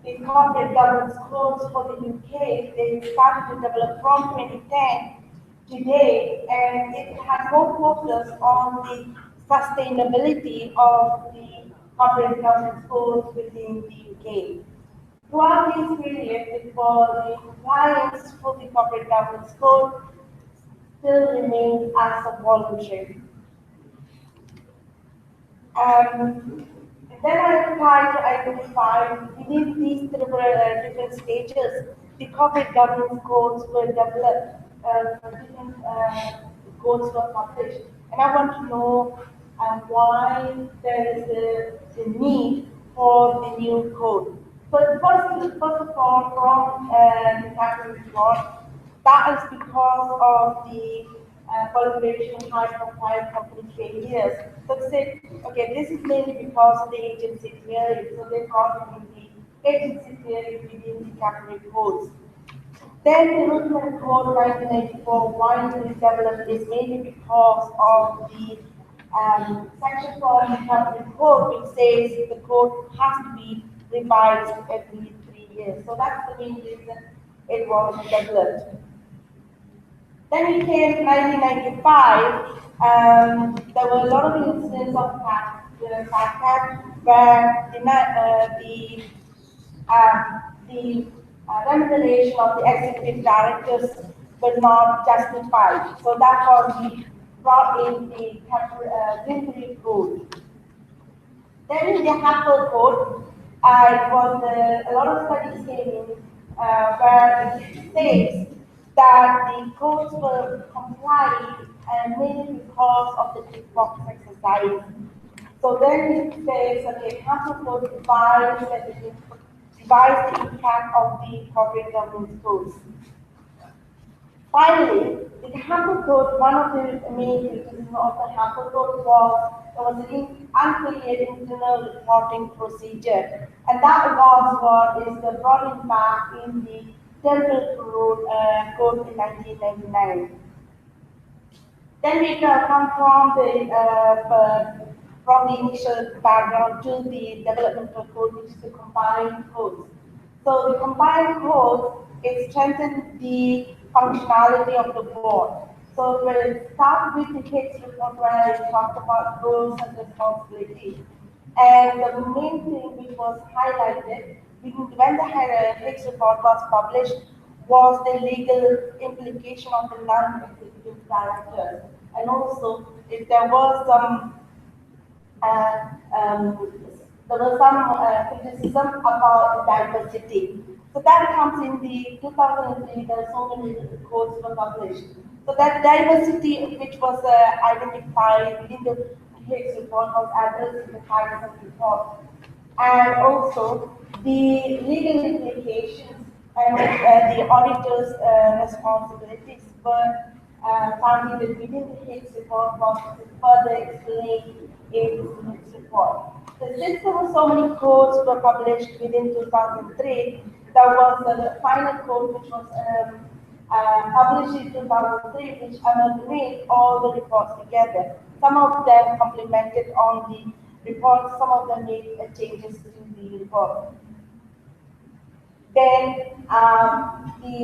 the corporate governance codes for the UK, they started to develop from 2010 to date, and it has more focus on the sustainability of the corporate governance codes within the UK. Throughout this period, for the compliance for the corporate governance code still remains as a voluntary. Then I tried to identify within these different stages, the corporate governance codes were developed, different codes were published. And I want to know why there is the need for the new code. So first of all, from the capital report, that is because of the collaboration high-profile company failures. So they said, okay, this is mainly because of the agency clearing. So they brought in the agency clearing within the capital codes. Then the Recruitment Code 1994, why it is developed is mainly because of the section 4 in the capital code, which says the code has to be revised every 3 years. So that's the main reason it was developed. Then we came 1995, there were a lot of incidents of FATCAT where the remuneration of the executive directors were not justified. So that was we brought in the Greenfield Code. Then in the HAPL Code, it was a lot of studies came in where it says that the codes were complied and mainly because of the tick box exercise. So then it says, okay, HAPL Code divides the impact of the corporate governance codes. Finally, the Hamper Code, one of the main criticisms of the Hamper Code was there was an unclear internal reporting procedure, and that was what is the broad impact in the Terrible Code in 1999. Then we come from the initial background to the developmental code, which is the combined codes. So the combined code, it strengthened the functionality of the board. So we'll start with the Higgs report where it talked about roles and responsibilities. And the main thing which was highlighted when the Higgs report was published was the legal implication of the non-executive directors. And also, if there was some criticism about diversity. So that comes in the 2003, there are so many codes were published. So that diversity which was identified within the Higgs report was addressed in the Harrison report. And also the legal implications and the auditor's responsibilities were found within the Higgs report was further explained in the Higgs report. So since there were so many codes were published within 2003, there was the final code which was published in 2003, which amalgamated all the reports together. Some of them complemented on the report, some of them made changes to the report. Then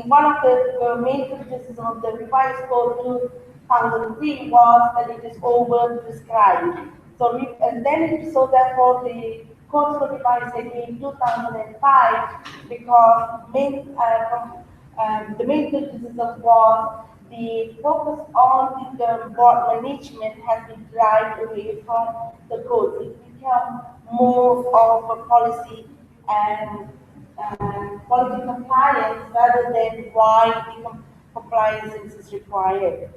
one of the main criticisms of the revised code 2003 was that it is over-prescribed. So therefore the codes were revised again in 2005 because the main criticism was the focus on the board management has been derived away from the code. It became more of a policy and policy compliance rather than why the compliance is required.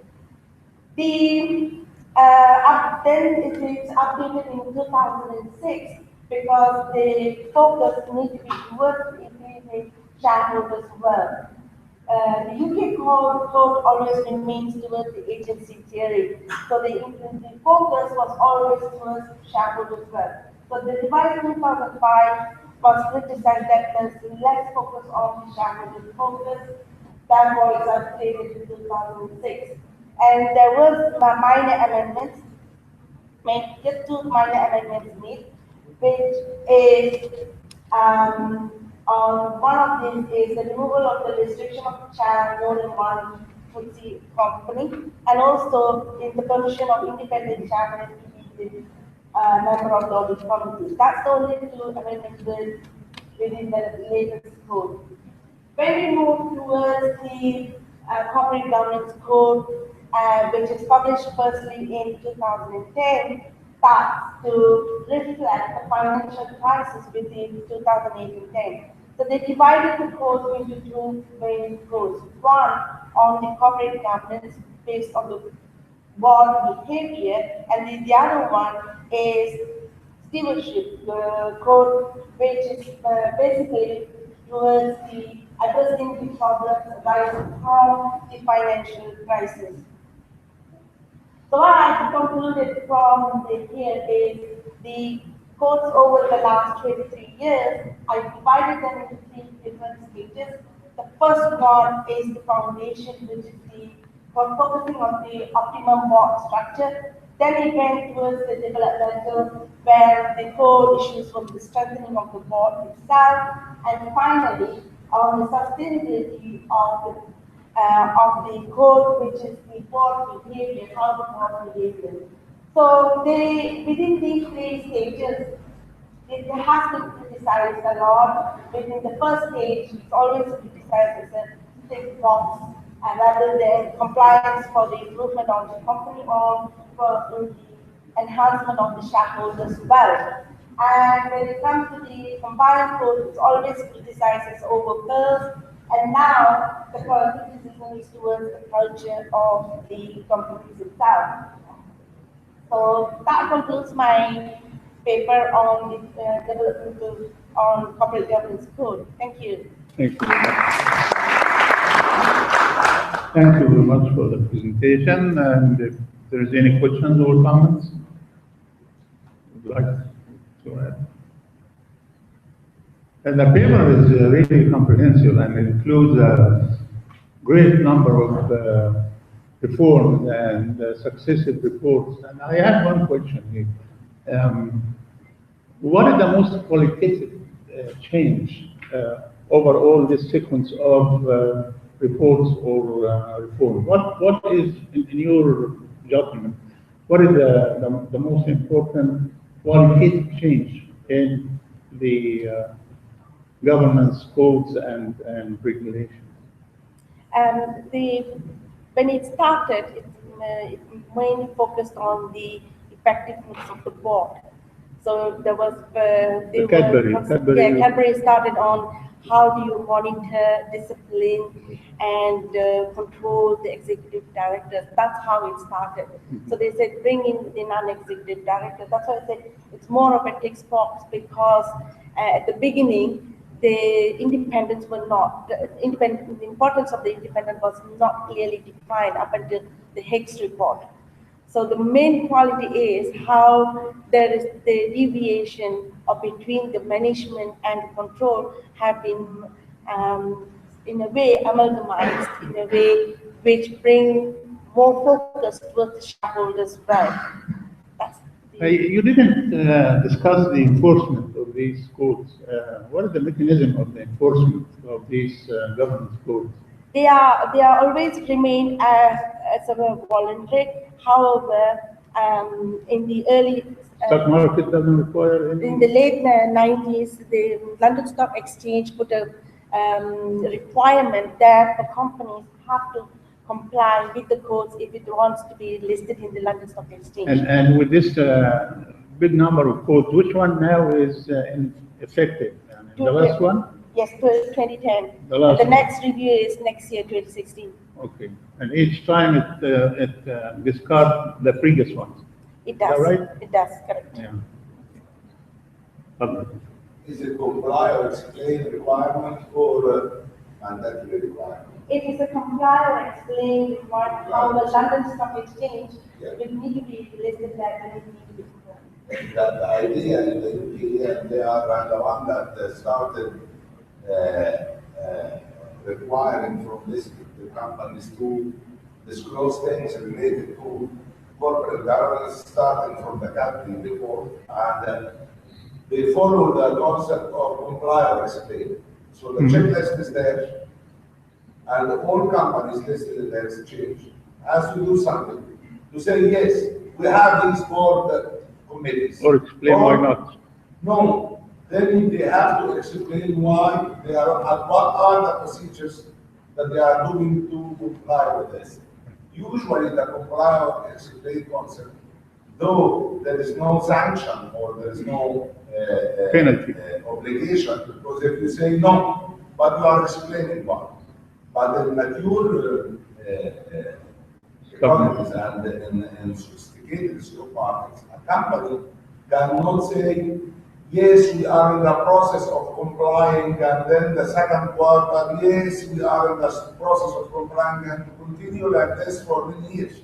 Then it is updated in 2006 because the focus needs to be towards increasing shareholders' wealth. The UK code always remains towards the agency theory. So the focus was always towards shareholders' wealth. So the revised 2005 was criticized that there's less focus on the shareholders' focus. Therefore, it's updated in 2006. And there was minor amendments, just two minor amendments made, which is one of these is the removal of the restriction of chair more than one FTSE company, and also in the permission of independent chairman to be the member of the audit committee. That's the only two amendments within the latest code. When we move towards the corporate governance code, which is published firstly in 2010, starts to reflect the financial crisis within 2008-10. So they divided the code into two main codes. One on the corporate governance based on the board behavior, and the other one is stewardship code, which is basically towards the addressing the problems arising from the financial crisis. So what I have concluded from here is the codes over the last 23 years, I divided them into three different stages. The first one is the foundation, which is for focusing on the optimum board structure. Then it went towards the developmental, where the core issues from the strengthening of the board itself, and finally on the sustainability of the code, which is the board behavior, how the board behavior. So within these three stages, it has been criticized a lot. Within the first stage, it's always criticized as a tick box, and rather than compliance for the improvement of the company or for the enhancement of the shareholders' wealth. And when it comes to the combined code, it's always criticized as overpills, and now the criticism is towards the culture of the companies itself. So that concludes my paper on the development on corporate governance code. Thank you. Thank you. Thank you very much for the presentation, and if there is any questions or comments, would like to add. And the paper is really comprehensive and includes a great number of reforms and successive reports. And I have one question here. What is the most qualitative change over all this sequence of reports or reforms? What is, in your judgment, what is the most important qualitative change in the governance codes and regulations? When it started, it mainly focused on the effectiveness of the board. So there was Cadbury started on how do you monitor, discipline, and control the executive directors. That's how it started. So they said bring in the non-executive directors. That's why I said it's more of a tick box, because at the beginning the independence were not the importance of the independence was not clearly defined up until the Higgs report. So the main quality is how there is the deviation of between the management and control have been in a way amalgamized in a way which bring more focus towards the shareholders' right. You didn't discuss the enforcement of these codes. What is the mechanism of the enforcement of these governance codes? They are always remain as a voluntary. However, in the early stock market doesn't require any. In the late 90s, the London Stock Exchange put a requirement that the companies have to comply with the codes if it wants to be listed in the London Stock Exchange. And with this big number of codes, which one now is effective? The last one? Yes, 2010. The next review is next year, 2016. Okay. And each time it discards the previous ones. It does. Is that right? It does, correct. Yeah. Is it comply or explain requirement or mandatory requirement? It is a comply or explain requirement how the London Stock Exchange will need to be listed there and it need to be And the idea in the UK, they are the one that started requiring from the companies to disclose things related to corporate governance, starting from the Cadbury report, and they follow the concept of comply or explain. So the checklist is there, and all companies listed in there is changed. As to do something, to say yes, we have these board committees. Or explain why not. No. Then they have to explain why they are, and what are the procedures that they are doing to comply with this. Usually the comply or explain concept, though there is no sanction or there is no penalty obligation, because if you say no, but you are explaining why. But in mature economies and in sophisticated stock markets, a company cannot say, yes, we are in the process of complying, and then the second quarter, yes, we are in the process of complying, and continue like this for many years.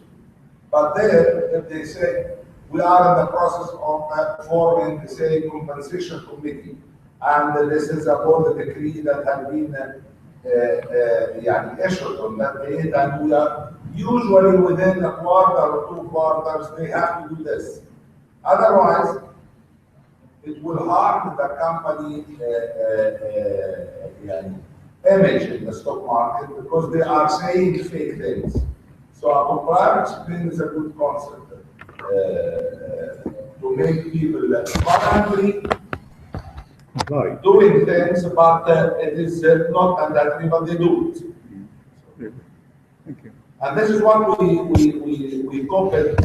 But there, if they say, we are in the process of forming, say, compensation committee, and this is a board decree that has been issued on that date, and we are usually within a quarter or 2 quarters, they have to do this. Otherwise, it will harm the company image in the stock market, because they are saying fake things. So a complier explain is a good concept to make people currently doing things, but it is not mandatory, but they do it. Thank you. And this is what we copied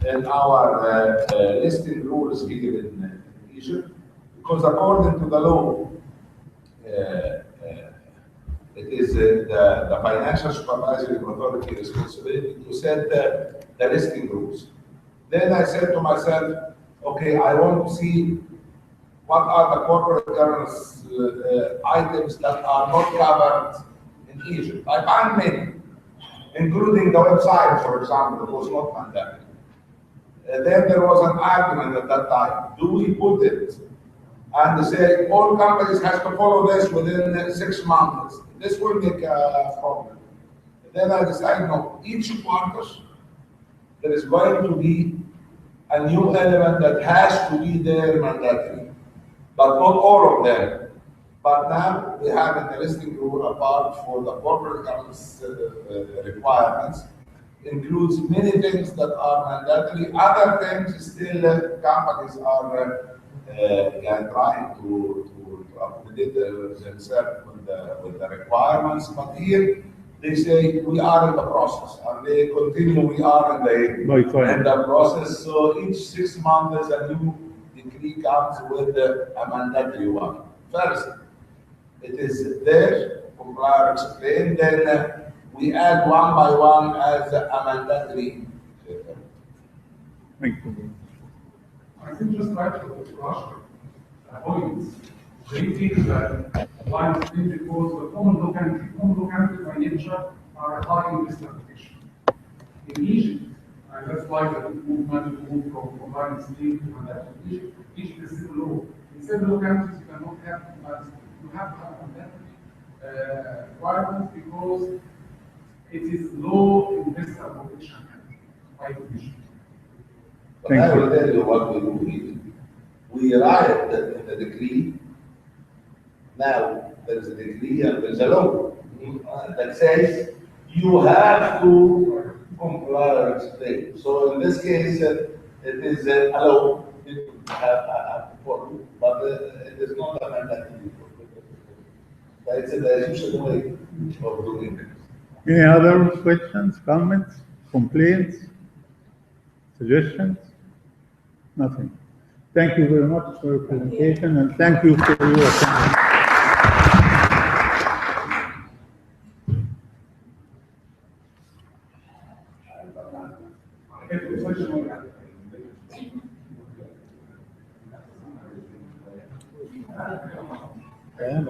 in our listing rules here in Egypt, because according to the law, it is the financial supervisory authority responsibility to set the listing rules. Then I said to myself, okay, I want to see what are the corporate governance items that are not covered in Egypt. I find many. including the website, for example, it was not mandatory. Then there was an argument at that time. Do we put it and say all companies has to follow this within 6 months? This will make a problem. Then I decided, no, each quarter there is going to be a new element that has to be there mandatory, but not all of them. But now we have an listing rule apart for the corporate governance requirements, includes many things that are mandatory. Other things still companies are trying to accommodate themselves with the requirements. But here they say we are in the process, and they continue. We are in the process. So each 6 months a new decree comes with a mandatory one. First, it is there, complier explained, then we add one by one as a mandatory. Thank you. I think just like to rush points, they feel that one thing because the common locality by nature are high in this application. In Egypt, and that's why the movement to move from compliance state to mandatory. Egypt is civil law. In civil localities, you cannot have you have to have mandatory requirements because it is low in this application by division. But I will tell you what we do. We write in the decree. Now there is a decree and there is a law that says you have to comply or explain. So in this case, it is a law. It have to follow, but it is not a mandatory. It's the usual way of doing it. Any other questions, comments, complaints, suggestions? Nothing. Thank you very much for your presentation, and thank you for your attendance. Yeah.